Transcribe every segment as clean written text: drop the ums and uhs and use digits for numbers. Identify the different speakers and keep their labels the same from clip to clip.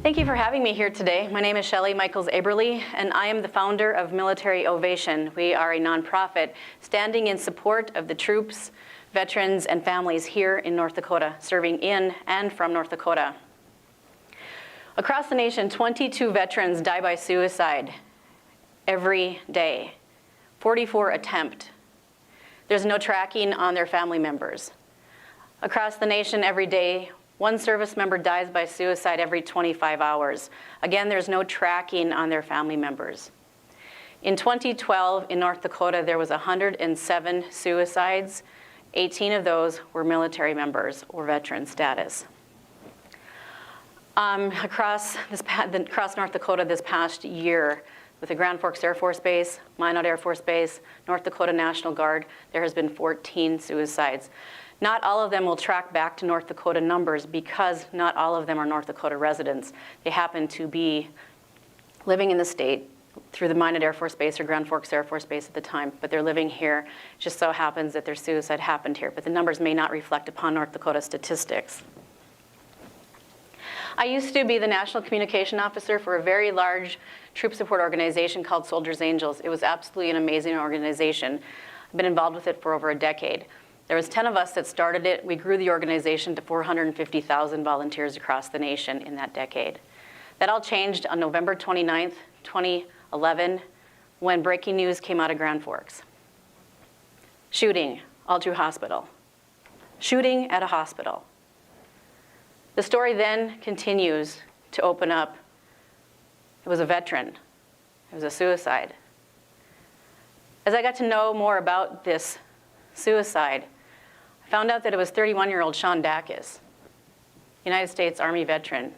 Speaker 1: Thank you for having me here today. My name is Shelle Aberle, and I am the founder of Military Ovation. We are a nonprofit standing in support of the troops, veterans, and families here in North Dakota, serving in and from North Dakota. Across the nation, 22 veterans die by suicide every day, 44 attempt. There's no tracking on their family members. Across the nation every day, one service member dies by suicide every 25 hours. Again, there's no tracking on their family members. In 2012, in North Dakota, there was 107 suicides. 18 of those were military members or veteran status. Across North Dakota this past year, with the Grand Forks Air Force Base, Minot Air Force Base, North Dakota National Guard, there has been 14 suicides. Not all of them will track back to North Dakota numbers because not all of them are North Dakota residents. They happen to be living in the state through the Minot Air Force Base or Grand Forks Air Force Base at the time, but they're living here. It just so happens that their suicide happened here, but the numbers may not reflect upon North Dakota statistics. I used to be the National Communication Officer for a very large troop support organization called Soldiers Angels. It was absolutely an amazing organization. I've been involved with it for over a decade. There was 10 of us that started it. We grew the organization to 450,000 volunteers across the nation in that decade. That all changed on November 29th, 2011, when breaking news came out of Grand Forks. Shooting, Altru Hospital. Shooting at a hospital. The story then continues to open up. It was a veteran. It was a suicide. As I got to know more about this suicide, I found out that it was 31-year-old Sean Dacus, United States Army veteran,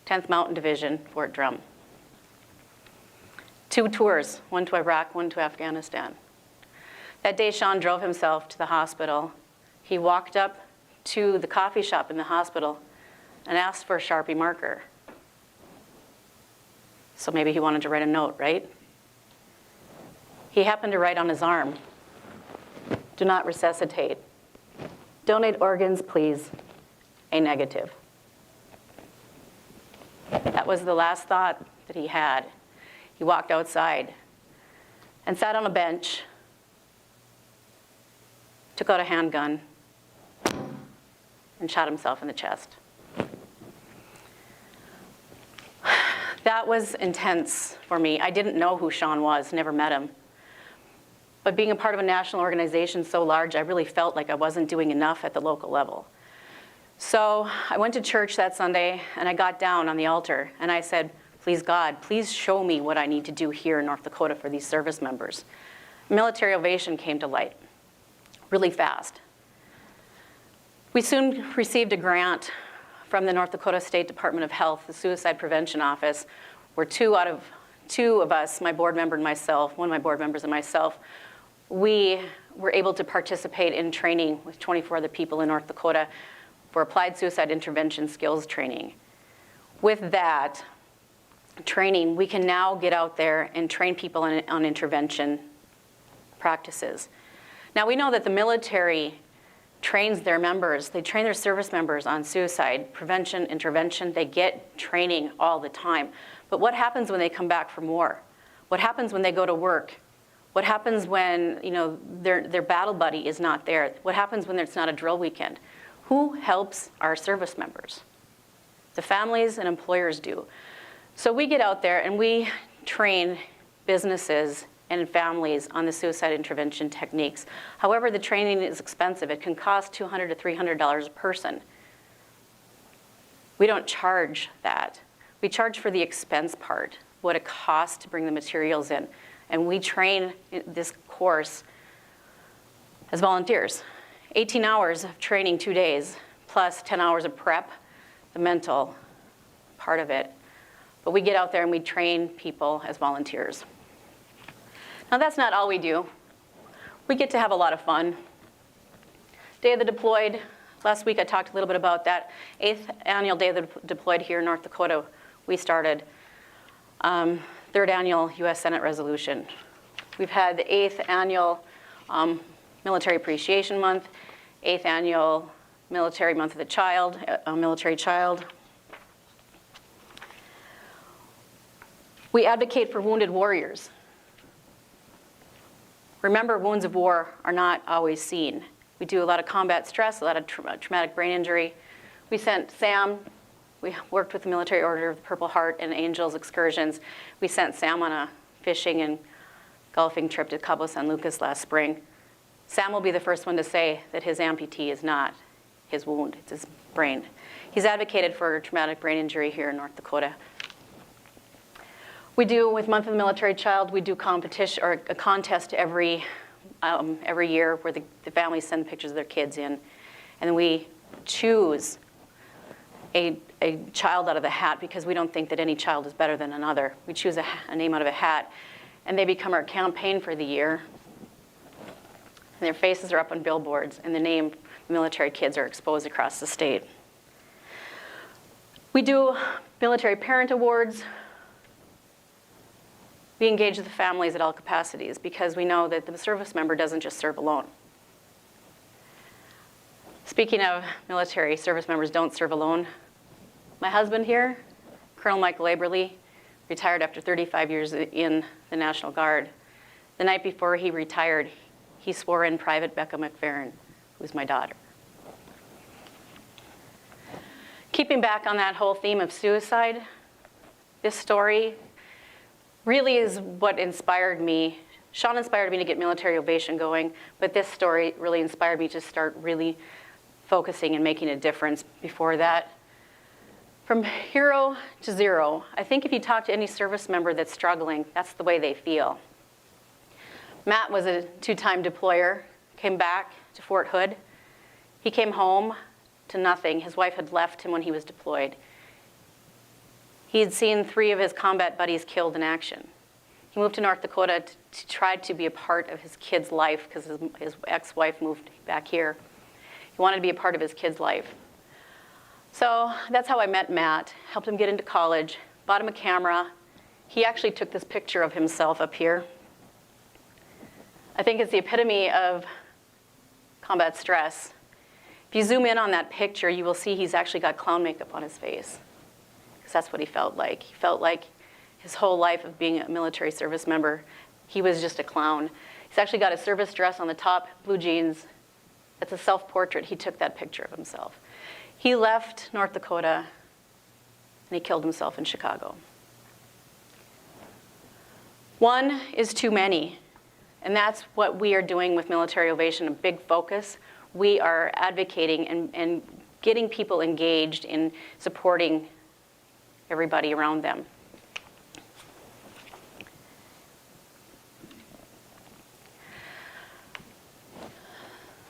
Speaker 1: 10th Mountain Division, Fort Drum. 2 tours, one to Iraq, one to Afghanistan. That day, Sean drove himself to the hospital. He walked up to the coffee shop in the hospital and asked for a Sharpie marker. So maybe he wanted to write a note, right? He happened to write on his arm, "Do not resuscitate. Donate organs, please. A negative." That was the last thought that he had. He walked outside and sat on a bench, took out a handgun, and shot himself in the chest. That was intense for me. I didn't know who Sean was, never met him. But being a part of a national organization so large, I really felt like I wasn't doing enough at the local level. So I went to church that Sunday, and I got down on the altar, and I said, "Please God, please show me what I need to do here in North Dakota for these service members." Military Ovation came to light really fast. We soon received a grant from the North Dakota State Department of Health, the Suicide Prevention Office, where two of us, my board member and myself, one of my board members and myself, we were able to participate in training with 24 other people in North Dakota for applied suicide intervention skills training. With that training, we can now get out there and train people on intervention practices. Now, we know that the military trains their members, they train their service members on suicide prevention, intervention. They get training all the time. But what happens when they come back from war? What happens when they go to work? What happens when their battle buddy is not there? What happens when it's not a drill weekend? Who helps our service members? The families and employers do. So we get out there and we train businesses and families on the suicide intervention techniques. However, the training is expensive. It can cost $200 to $300 a person. We don't charge that. We charge for the expense part, what it costs to bring the materials in. And we train this course as volunteers. 18 hours of training 2 days, plus 10 hours of prep, the mental part of it. But we get out there and we train people as volunteers. Now, that's not all we do. We get to have a lot of fun. Day of the Deployed, last week I talked a little bit about that. 8th annual Day of the Deployed here in North Dakota, we started. 3rd annual US Senate resolution. We've had the 8th annual Military Appreciation Month, 8th annual Military Month of the Child, Military Child. We advocate for wounded warriors. Remember, wounds of war are not always seen. We do a lot of combat stress, a lot of traumatic brain injury. We sent Sam, we worked with the Military Order of the Purple Heart and Angels excursions. We sent Sam on a fishing and golfing trip to Cabo San Lucas last spring. Sam will be the first one to say that his amputee is not his wound, it's his brain. He's advocated for traumatic brain injury here in North Dakota. We do, with Month of the Military Child, we do competition or a contest every year where the families send pictures of their kids in. And then we choose a child out of the hat because we don't think that any child is better than another. We choose a name out of a hat, and they become our campaign for the year. And their faces are up on billboards, and the name military kids are exposed across the state. We do military parent awards. We engage with the families at all capacities because we know that the service member doesn't just serve alone. Speaking of military, service members don't serve alone. My husband here, Colonel Michael Aberle, retired after 35 years in the National Guard. The night before he retired, he swore in Private Becca McFerrin, who's my daughter. Keeping back on that whole theme of suicide, this story really is what inspired me. Sean inspired me to get Military Ovation going, but this story really inspired me to start really focusing and making a difference before that. From hero to zero, I think if you talk to any service member that's struggling, that's the way they feel. Matt was a 2-time deployer, came back to Fort Hood. He came home to nothing. His wife had left him when he was deployed. He had seen 3 of his combat buddies killed in action. He moved to North Dakota to try to be a part of his kid's life because his ex-wife moved back here. He wanted to be a part of his kid's life. So that's how I met Matt, helped him get into college, bought him a camera. He actually took this picture of himself up here. I think it's the epitome of combat stress. If you zoom in on that picture, you will see he's actually got clown makeup on his face. That's what he felt like. He felt like his whole life of being a military service member, he was just a clown. He's actually got a service dress on the top, blue jeans. It's a self-portrait. He took that picture of himself. He left North Dakota, and he killed himself in Chicago. One is too many, and that's what we are doing with Military Ovation, a big focus. We are advocating and getting people engaged in supporting everybody around them.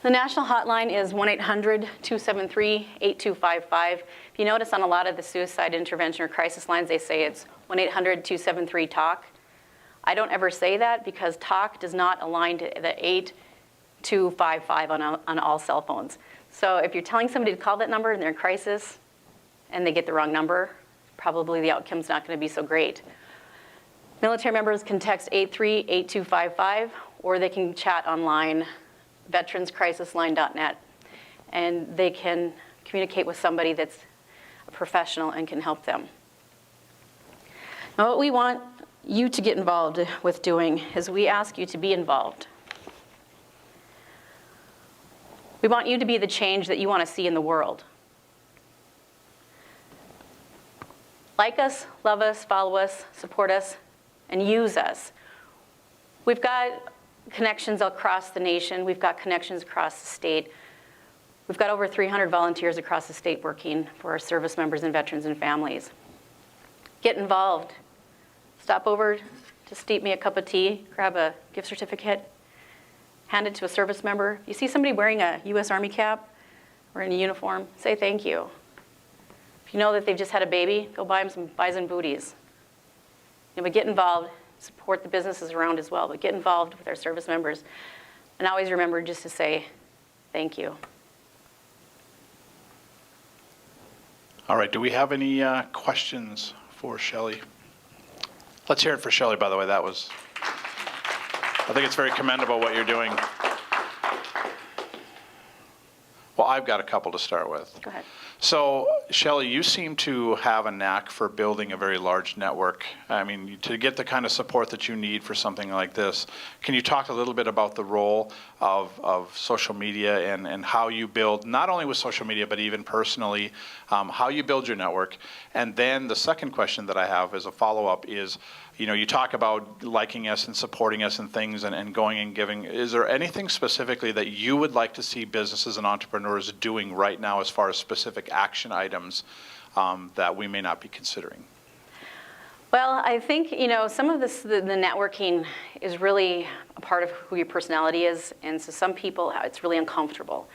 Speaker 1: The national hotline is 1-800-273-8255. If you notice on a lot of the suicide intervention or crisis lines, they say it's 1-800-273-TALK. I don't ever say that because TALK does not align to the 8255 on all cell phones. So if you're telling somebody to call that number and they're in crisis and they get the wrong number, probably the outcome's not going to be so great. Military members can text 83-8255, or they can chat online, veteranscrisisline.net, and they can communicate with somebody that's a professional and can help them. Now, what we want you to get involved with doing is we ask you to be involved. We want you to be the change that you want to see in the world. Like us, love us, follow us, support us, and use us. We've got connections across the nation. We've got connections across the state. We've got over 300 volunteers across the state working for our service members and veterans and families. Get involved. Stop over to steep me a cup of tea, grab a gift certificate, hand it to a service member. You see somebody wearing a U.S. Army cap or in a uniform, say thank you. If you know that they've just had a baby, go buy them some bison booties. But get involved, support the businesses around as well, but get involved with our service members. And always remember just to say thank you.
Speaker 2: All right, do we have any questions for Shelle? Let's hear it for Shelle, by the way. I think it's very commendable what you're doing. Well, Well, I've got a couple to start with.
Speaker 1: Go ahead.
Speaker 2: So, Shelle, you seem to have a knack for building a very large network. I mean, to get the kind of support that you need for something like this, can you talk a little bit about the role of social media and how you build, not only with social media, but even personally, how you build your network? And then the second question that I have as a follow-up is, you know, you talk about liking us and supporting us and things and going and giving. Is there anything specifically that you would like to see businesses and entrepreneurs doing right now as far as specific action items that we may not be considering?
Speaker 1: Well, I think, you know, some of this, the networking is really a part of who your personality is. And so some people, it's really uncomfortable.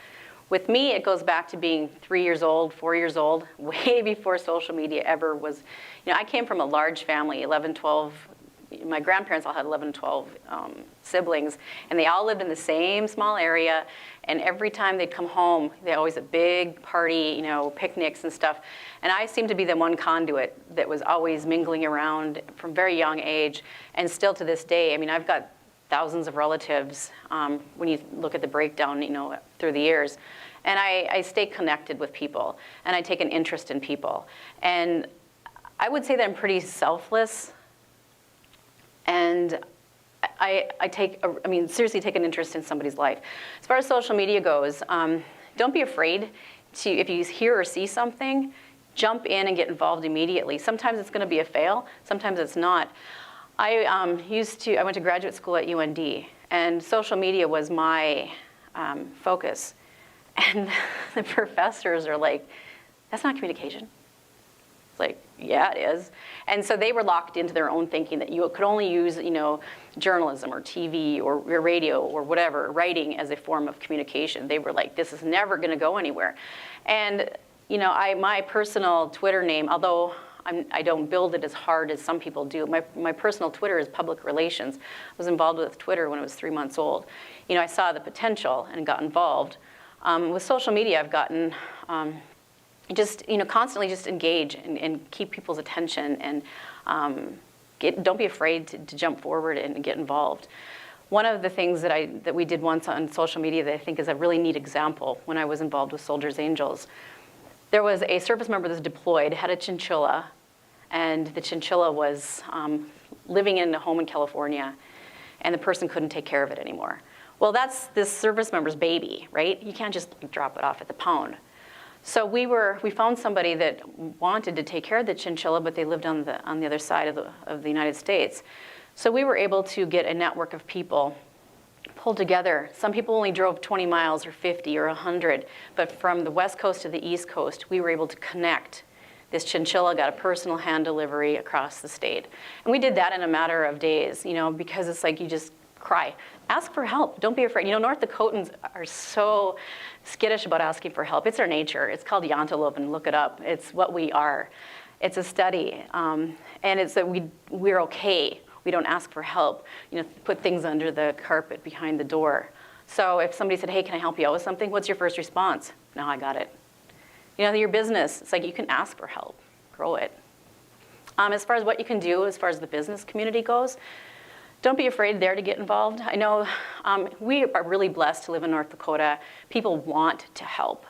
Speaker 1: With me, it goes back to being 3 years old, 4 years old, way before social media ever was. You know, I came from a large family, 11, 12. My grandparents all had 11, 12 siblings, and they all lived in the same small area. And every time they'd come home, they always a big party, you know, picnics and stuff. And I seemed to be the one conduit that was always mingling around from very young age, and still to this day. I mean, I've got thousands of relatives when you look at the breakdown, you know, through the years. And I stay connected with people, and I take an interest in people. And I would say that I'm pretty selfless, and I seriously take an interest in somebody's life. As far as social media goes, don't be afraid to, if you hear or see something, jump in and get involved immediately. Sometimes it's going to be a fail, sometimes it's not. I went to graduate school at UND, and social media was my focus. And the professors are like, that's not communication. It's like, yeah, it is. And so they were locked into their own thinking that you could only use, you know, journalism or TV or radio or whatever, writing as a form of communication. They were like, this is never going to go anywhere. And, you know, my personal Twitter name, although I don't build it as hard as some people do, my personal Twitter is public relations. I was involved with Twitter when I was 3 months old. You know, I saw the potential and got involved. With social media, I've gotten just, you know, constantly just engage and keep people's attention, and don't be afraid to jump forward and get involved. One of the things that we did once on social media that I think is a really neat example when I was involved with Soldiers Angels, there was a service member that was deployed, had a chinchilla, and the chinchilla was living in a home in California, and the person couldn't take care of it anymore. Well, that's this service member's baby, right? You can't just drop it off at the pound. So we found somebody that wanted to take care of the chinchilla, but they lived on the other side of the United States. So we were able to get a network of people pulled together. Some people only drove 20 miles or 50 or 100, but from the West Coast to the East Coast, we were able to connect. This chinchilla got a personal hand delivery across the state. And we did that in a matter of days, you know, because it's like you just cry. Ask for help. Don't be afraid. You know, North Dakotans are so skittish about asking for help. It's our nature. It's called Yantalov, and look it up. It's what we are. It's a study. And it's that we're okay. We don't ask for help. You know, put things under the carpet behind the door. So if somebody said, hey, can I help you out with something? What's your first response? No, I got it. You know, your business, it's like you can ask for help. Grow it. As far as what you can do, as far as the business community goes, don't be afraid there to get involved. I know we are really blessed to live in North Dakota. People want to help,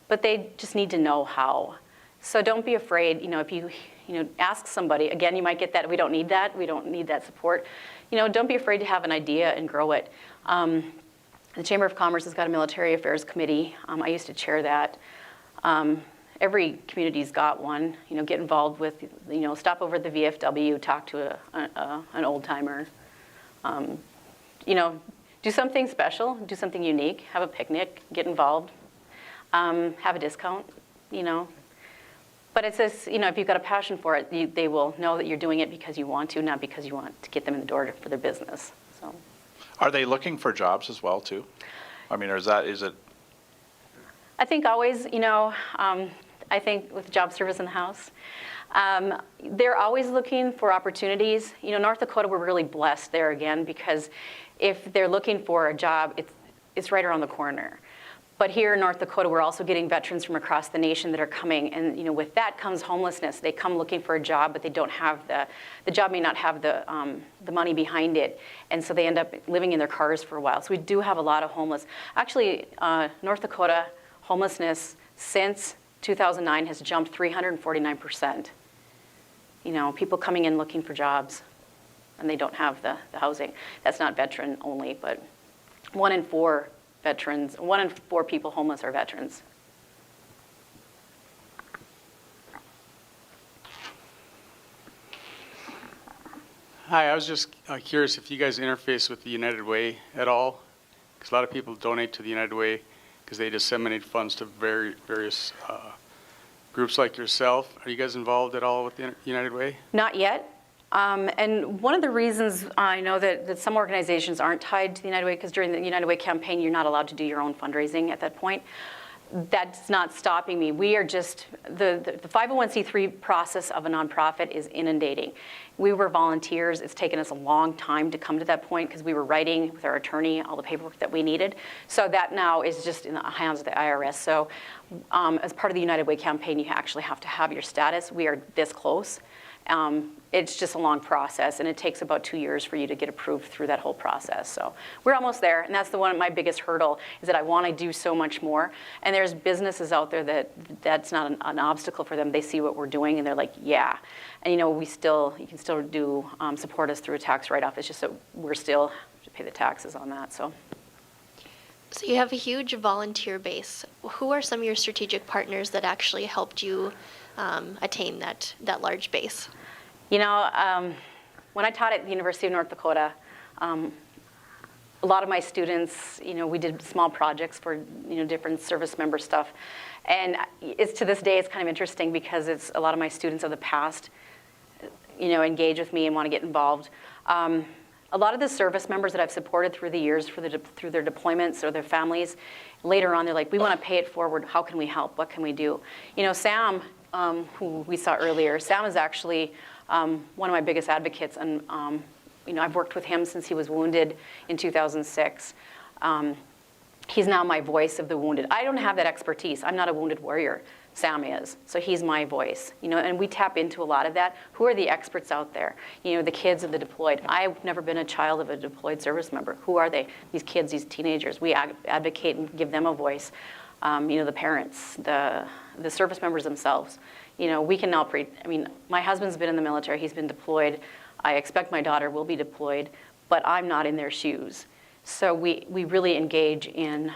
Speaker 1: but they just need to know how. So don't be afraid. You know, if you ask somebody, again, you might get that, we don't need that support. You know, don't be afraid to have an idea and grow it. The Chamber of Commerce has got a military affairs committee. I used to chair that. Every community's got one. You know, get involved with, you know, stop over at the VFW, talk to an old timer. You know, do something special, do something unique, have a picnic, get involved, have a discount, you know. But it's this, you know, if you've got a passion for it, they will know that you're doing it because you want to, not because you want to get them in the door for their business. So,
Speaker 2: are they looking for jobs as well too? I mean, is it?
Speaker 1: I think always, you know, I think with job service in the house, they're always looking for opportunities. You know, North Dakota, we're really blessed there again, because if they're looking for a job, it's right around the corner. But here in North Dakota, we're also getting veterans from across the nation that are coming, and you know, with that comes homelessness. They come looking for a job, but they don't have the job may not have the money behind it, and so they end up living in their cars for a while. So we do have a lot of homeless. Actually, North Dakota homelessness since 2009 has jumped 349%. You know, people coming in looking for jobs, and they don't have the housing. That's not veteran only, but 1 in 4 veterans, 1 in 4 people homeless are veterans.
Speaker 3: Hi, I was just curious if you guys interface with the United Way at all, because a lot of people donate to the United Way because they disseminate funds to various groups like yourself. Are you guys involved at all with the United Way?
Speaker 1: Not yet. And one of the reasons I know that some organizations aren't tied to the United Way, because during the United Way campaign, you're not allowed to do your own fundraising at that point. That's not stopping me. We are just, the 501c3 process of a nonprofit is inundating. We were volunteers. It's taken us a long time to come to that point because we were writing with our attorney all the paperwork that we needed. So that now is just in the hands of the IRS. So as part of the United Way campaign, you actually have to have your status. We are this close. It's just a long process, and it takes about 2 years for you to get approved through that whole process. So we're almost there, and that's my biggest hurdle is that I want to do so much more. And there's businesses out there that's not an obstacle for them. They see what we're doing, and they're like, yeah. And you know, you can still do support us through a tax write-off. It's just that we're still to pay the taxes on that. So
Speaker 4: you have a huge volunteer base. Who are some of your strategic partners that actually helped you attain that large base?
Speaker 1: You know, when I taught at the University of North Dakota, a lot of my students, you know, we did small projects for, you know, different service member stuff. And to this day, it's kind of interesting because it's a lot of my students of the past, you know, engage with me and want to get involved. A lot of the service members that I've supported through the years through their deployments or their families, later on, they're like, we want to pay it forward. How can we help? What can we do? You know, Sam, who we saw earlier, Sam is actually one of my biggest advocates, and you know, I've worked with him since he was wounded in 2006. He's now my voice of the wounded. I don't have that expertise. I'm not a wounded warrior. Sam is, so he's my voice. You know, and we tap into a lot of that. Who are the experts out there? You know, the kids of the deployed. I've never been a child of a deployed service member. Who are they? These kids, these teenagers. We advocate and give them a voice. You know, the parents, the service members themselves. You know, we can now I mean, my husband's been in the military, he's been deployed. I expect my daughter will be deployed, but I'm not in their shoes. So we really engage in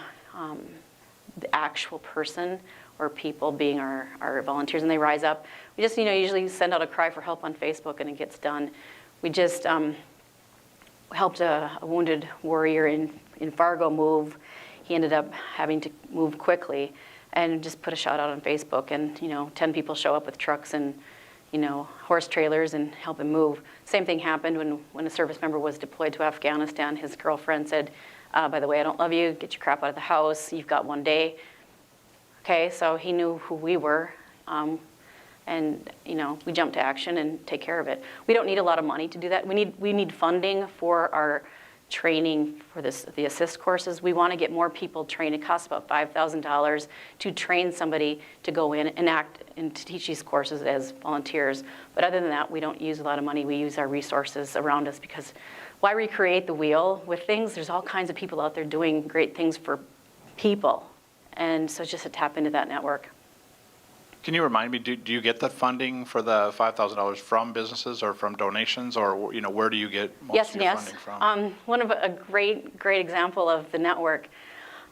Speaker 1: the actual person or people being our volunteers, and they rise up. We just, you know, usually send out a cry for help on Facebook and it gets done. We just helped a wounded warrior in Fargo move. He ended up having to move quickly and just put a shout out on Facebook, and you know, 10 people show up with trucks and, you know, horse trailers and help him move. Same thing happened when a service member was deployed to Afghanistan. His girlfriend said, by the way, I don't love you, get your crap out of the house, you've got 1 day. Okay, so he knew who we were, and you know, we jumped to action and take care of it. We don't need a lot of money to do that. We need funding for our training for the assist courses. We want to get more people trained. It costs about $5,000 to train somebody to go in and act and to teach these courses as volunteers. But other than that, we don't use a lot of money. We use our resources around us, because why recreate the wheel with things? There's all kinds of people out there doing great things for people. And so just to tap into that network.
Speaker 2: Can you remind me, do you get the funding for the $5,000 from businesses or from donations, or you know, where do you get most of your funding from?
Speaker 1: One of a great example of the network.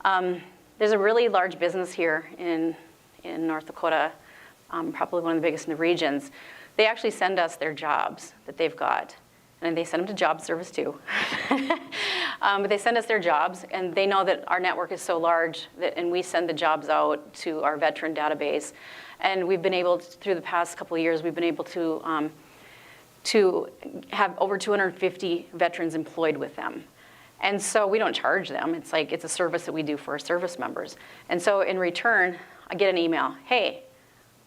Speaker 1: There's a really large business here in North Dakota, probably one of the biggest in the regions. They actually send us their jobs that they've got, and they send them to job service too. But they send us their jobs, and they know that our network is so large and we send the jobs out to our veteran database. And we've been able to, through the past couple of years, we've been able to have over 250 veterans employed with them. And so we don't charge them. It's like, it's a service that we do for our service members. And so in return, I get an email, hey,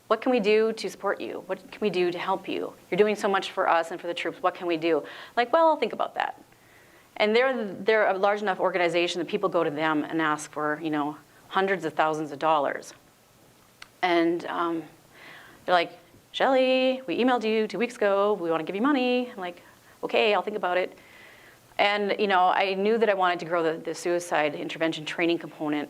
Speaker 1: what can we do to support you? What can we do to help you? You're doing so much for us and for the troops, what can we do? Like, well, I'll think about that. And they're a large enough organization that people go to them and ask for, you know, hundreds of thousands of dollars. And they're like, Shelley, we emailed you 2 weeks ago. We want to give you money. I'm like, okay, I'll think about it. And you know, I knew that I wanted to grow the suicide intervention training component.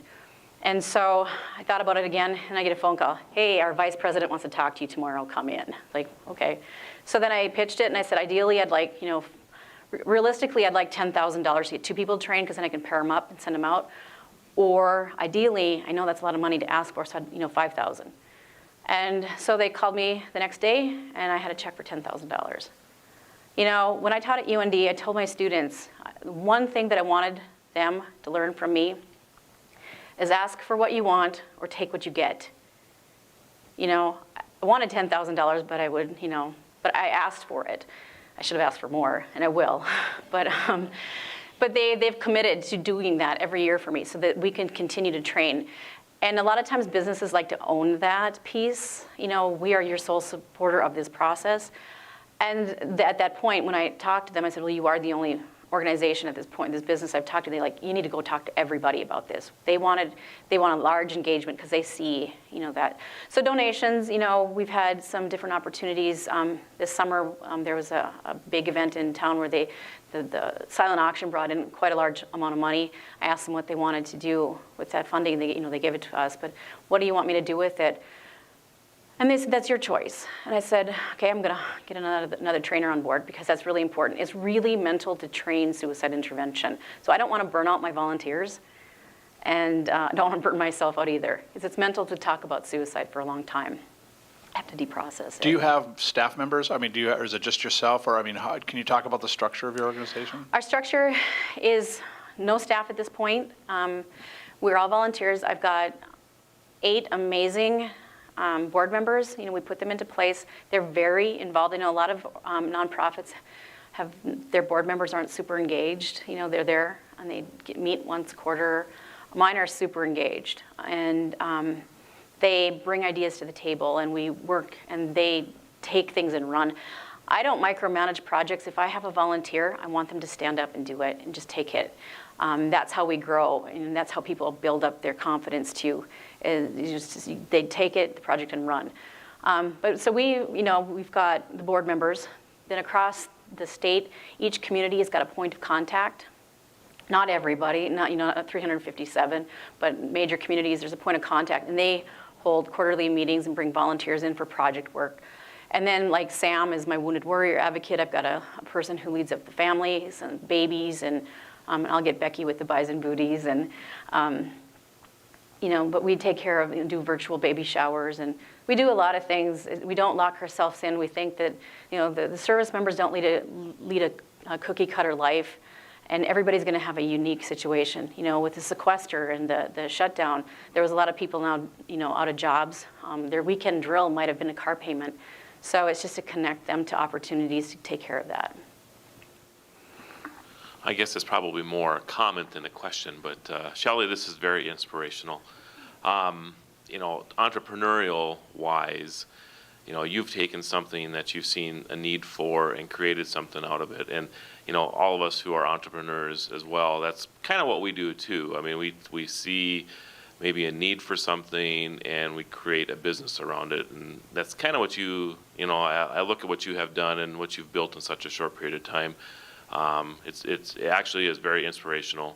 Speaker 1: And so I thought about it again, and I get a phone call. Hey, our vice president wants to talk to you tomorrow. Come in. Like, okay. So then I pitched it, and I said, ideally, I'd like, realistically, I'd like $10,000 to get 2 people trained, because then I can pair them up and send them out. Or ideally, I know that's a lot of money to ask for, so I'd, $5,000. And so they called me the next day, and I had a check for $10,000. When I taught at UND, I told my students, one thing that I wanted them to learn from me is ask for what you want or take what you get. I wanted $10,000, but I would, but I asked for it. I should have asked for more, and I will. But they've committed to doing that every year for me so that we can continue to train. And a lot of times businesses like to own that piece. We are your sole supporter of this process. And at that point, when I talked to them, I said, well, you are the only organization at this point, this business I've talked to, they're like, you need to go talk to everybody about this. They want a large engagement because they see, that. So donations, we've had some different opportunities. This summer, there was a big event in town where the silent auction brought in quite a large amount of money. I asked them what they wanted to do with that funding. They gave it to us, but what do you want me to do with it? And they said, that's your choice. And I said, okay, I'm going to get another trainer on board because that's really important. It's really mental to train suicide intervention. So I don't want to burn out my volunteers, and I don't want to burn myself out either, because it's mental to talk about suicide for a long time. I have to deprocess it.
Speaker 2: Do you have staff members? I mean, or is it just yourself? Or, can you talk about the structure of your organization?
Speaker 1: Our structure is no staff at this point. We're all volunteers. I've got 8 amazing board members. We put them into place. They're very involved. I know a lot of nonprofits have their board members aren't super engaged. They're there and they meet once a quarter. Mine are super engaged, and they bring ideas to the table, and we work, and they take things and run. I don't micromanage projects. If I have a volunteer, I want them to stand up and do it and just take it. That's how we grow, and that's how people build up their confidence too. They take it, the project, and run. But so we've got the board members. Then across the state, each community has got a point of contact. Not everybody, not 357, but major communities, there's a point of contact, and they hold quarterly meetings and bring volunteers in for project work. And then, like Sam is my wounded warrior advocate. I've got a person who leads up the families and babies, and I'll get Becky with the bison booties, and but we take care of, do virtual baby showers, and we do a lot of things. We don't lock ourselves in. We think that the service members don't lead a cookie cutter life, and everybody's going to have a unique situation. With the sequester and the shutdown, there was a lot of people now out of jobs. Their weekend drill might have been a car payment. So it's just to connect them to opportunities to take care of that.
Speaker 5: I guess it's probably more a comment than a question, but Shelle, this is very inspirational. Entrepreneurial-wise, you've taken something that you've seen a need for and created something out of it. And, all of us who are entrepreneurs as well, that's kind of what we do too. I mean, we see maybe a need for something and we create a business around it. And that's kind of what I look at what you have done and what you've built in such a short period of time. It actually is very inspirational,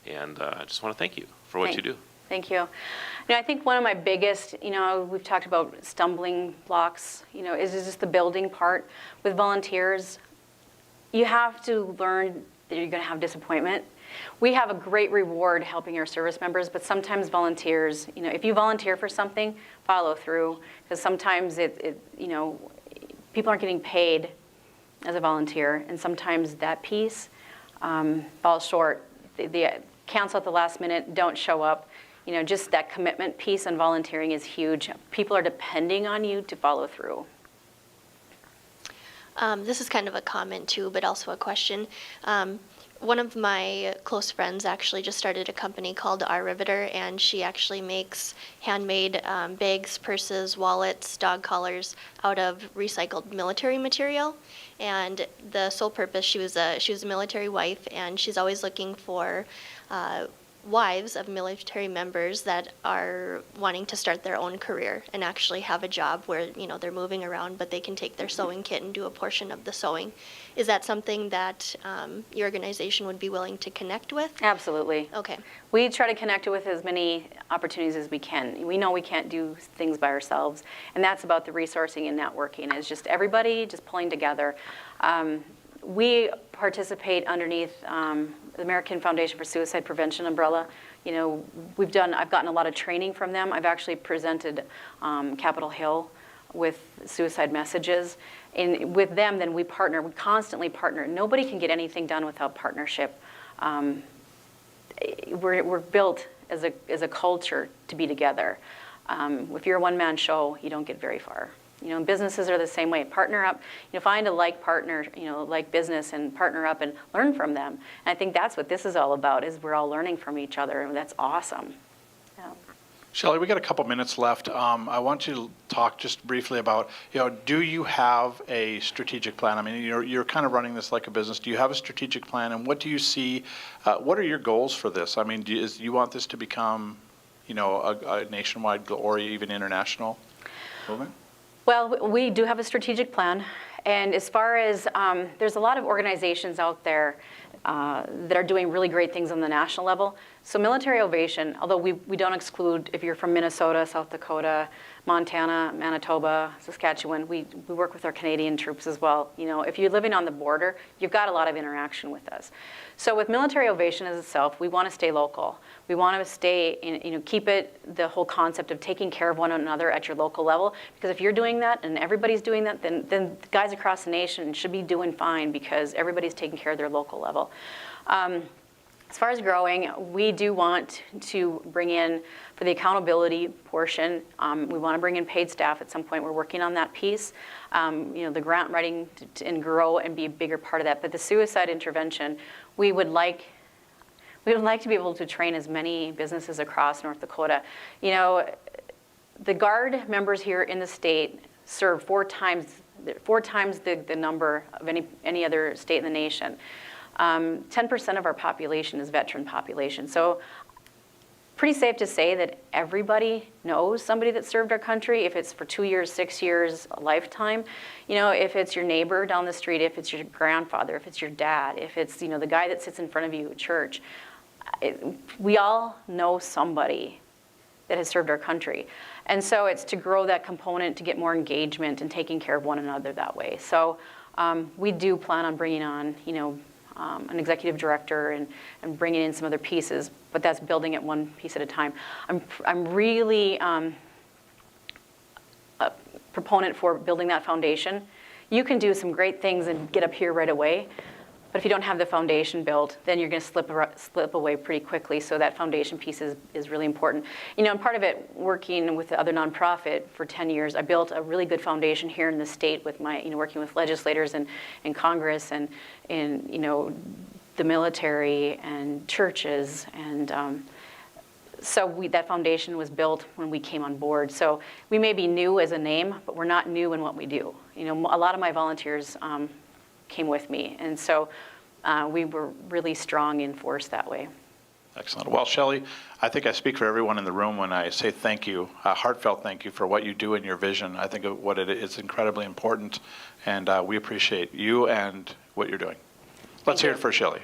Speaker 5: and I just want to thank you for what you do.
Speaker 1: Thank you. I think one of my biggest, we've talked about stumbling blocks, is just the building part. With volunteers, you have to learn that you're going to have disappointment. We have a great reward helping our service members, but sometimes volunteers, if you volunteer for something, follow through, because sometimes people aren't getting paid as a volunteer, and sometimes that piece falls short. They cancel at the last minute, don't show up. Just that commitment piece on volunteering is huge. People are depending on you to follow through.
Speaker 4: This is kind of a comment too, but also a question. One of my close friends actually just started a company called Our Riveter, and she actually makes handmade bags, purses, wallets, dog collars out of recycled military material. And the sole purpose, she was a military wife, and she's always looking for wives of military members that are wanting to start their own career and actually have a job where, you know, they're moving around, but they can take their sewing kit and do a portion of the sewing. Is that something that your organization would be willing to connect with?
Speaker 1: Absolutely.
Speaker 4: Okay.
Speaker 1: We try to connect with as many opportunities as we can. We know we can't do things by ourselves, and that's about the resourcing and networking. It's just everybody just pulling together. We participate underneath the American Foundation for Suicide Prevention umbrella. You know, I've gotten a lot of training from them. I've actually presented Capitol Hill with suicide messages. And with them, then we partner. We constantly partner. Nobody can get anything done without partnership. We're built as a culture to be together. If you're a one-man show, you don't get very far. You know, businesses are the same way. Partner up. You know, find a like partner, you know, like business, and partner up and learn from them. And I think that's what this is all about. Is we're all learning from each other, and that's awesome. Yeah.
Speaker 2: Shelley, we got a couple minutes left. I want you to talk just briefly about, you know, do you have a strategic plan? I mean, you're kind of running this like a business. Do you have a strategic plan, and what do you see? What are your goals for this? I mean, do you want this to become, you know, a nationwide or even international movement?
Speaker 1: Well, we do have a strategic plan, and as far as there's a lot of organizations out there that are doing really great things on the national level. So Military Ovation, although we don't exclude if you're from Minnesota, South Dakota, Montana, Manitoba, Saskatchewan, we work with our Canadian troops as well. You know, if you're living on the border, you've got a lot of interaction with us. So with Military Ovation as itself, we want to stay local. We want to stay, you know, keep it the whole concept of taking care of one another at your local level. Because if you're doing that and everybody's doing that, then the guys across the nation should be doing fine because everybody's taking care of their local level. As far as growing, we do want to bring in, for the accountability portion, we want to bring in paid staff at some point. We're working on that piece. You know, the grant writing and grow and be a bigger part of that. But the suicide intervention, we would like to be able to train as many businesses across North Dakota. You know, the Guard members here in the state serve four times the number of any other state in the nation. 10% of our population is veteran population. So pretty safe to say that everybody knows somebody that served our country, if it's for 2 years, 6 years, a lifetime. You know, if it's your neighbor down the street, if it's your grandfather, if it's your dad, if it's, you know, the guy that sits in front of you at church. We all know somebody that has served our country. And so it's to grow that component, to get more engagement and taking care of one another that way. So we do plan on bringing on, you know, an executive director and bringing in some other pieces, but that's building it one piece at a time. I'm really a proponent for building that foundation. You can do some great things and get up here right away, but if you don't have the foundation built, then you're going to slip away pretty quickly. So that foundation piece is really important. You know, and part of it, working with the other nonprofit for 10 years, I built a really good foundation here in the state with my, you know, working with legislators and in Congress and in, you know, the military and churches. And so that foundation was built when we came on board. So we may be new as a name, but we're not new in what we do. You know, a lot of my volunteers came with me. And so we were really strong in force that way.
Speaker 2: Excellent. Well, Shelley, I think I speak for everyone in the room when I say thank you, a heartfelt thank you for what you do in your vision. I think what it is incredibly important, and we appreciate you and what you're doing. Let's hear it for Shelley.